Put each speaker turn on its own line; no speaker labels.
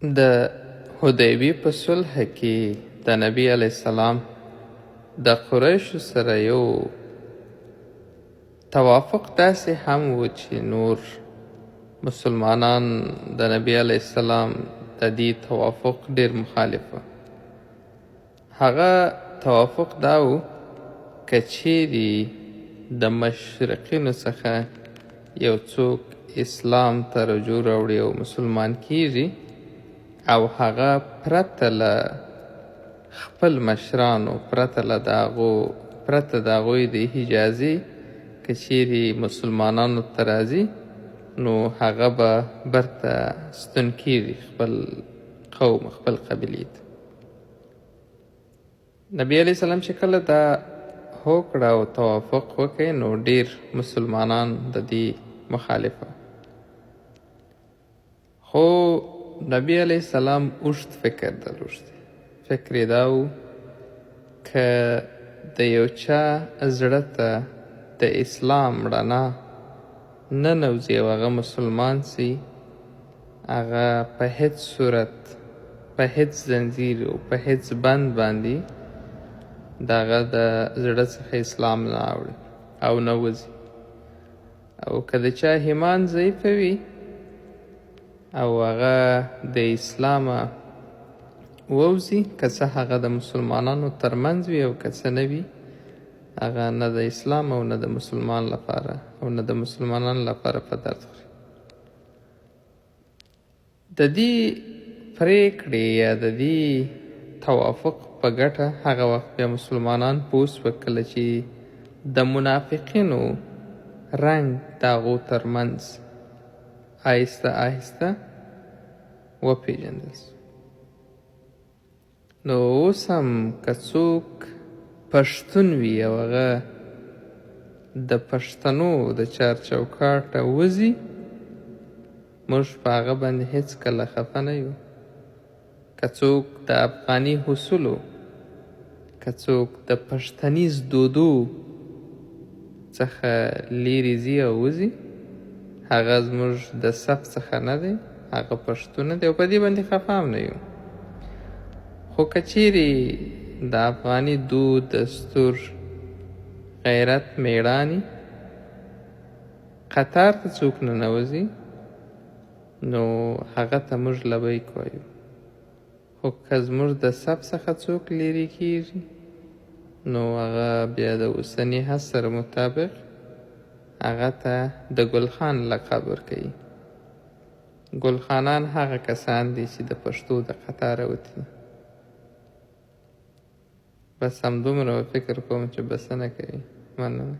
د حدیبیې په صلح کې د نبي علیه السلام د قریشو سره یو توافق داسې هم و چې نور مسلمانان د نبي علیه السلام د دې توافق ډېر مخالف و. هغه توافق دا و که چیرې د مشرقینو څخه یو څوک اسلام ته رجوع راوړي او مسلمان کیږي او هغه پرته له خپل مشرانو پرته د هغوی د اجازې که چیرې مسلمانانو ته راځي نو هغه به برته ستون کیږي خپل قوم خپل قبیلې ته. نبي علیه السلام چې کله دا هوکړه او توافق وکړي نو ډیر مسلمانان د دې مخالفه، خو نبی علیه السلام اوږد فکر درلود. فکر یې دا و که د یو چا زړه ته د اسلام رڼا ننوځي او هغه مسلمان سي، هغه په هیڅ صورت په هیڅ زنځیر او په هیڅ بند باندې د هغه د زړه څخه اسلام نه اوړي او نه وځي. او که د چا ایمان ضعیفه وي او هغه د اسلامه ووځي، که څه هغه د مسلمانانو ترمنځ وي او که څه نه وي، هغه نه د اسلام او نه د مسلمانانو لپاره په درد خوري. د دې پریکړې یا د دې توافق په ګټه هغه وخت بیا مسلمانان پوه سوه کله چې د منافقینو رنګ د هغو ترمنځ آهسته آهسته وپېژندل سو. نو اوس هم که څوک پښتون وي او هغه د پښتنو د چارچوکاټه وځي، موږ په هغه باندې هېڅکله خفه نه یو. که څوک د افغاني اصولو، که څوک د پښتنیز دودو څخه لیرې ځي او وځي، هغه زموږ د صف څخه نه دی، هغه پښتون نه دی او په دې باندې خفه هم نه یو. خو که چیرې د افغاني دود، دستور، غیرت، میړانې قطار ته څوک ننوځي نو هغه ته موږ لبیک وایو. خو که زموږ د صف څخه څوک لیرې کیږي نو هغه بیا د اوسني حصر مطابق هغه ته د ګلخان لقب ورکوي. ګلخانان هغه کسان دي چې د پښتو د قطاره وتي. بس همدومره فکر کوم چې بسنه کوي. مننه.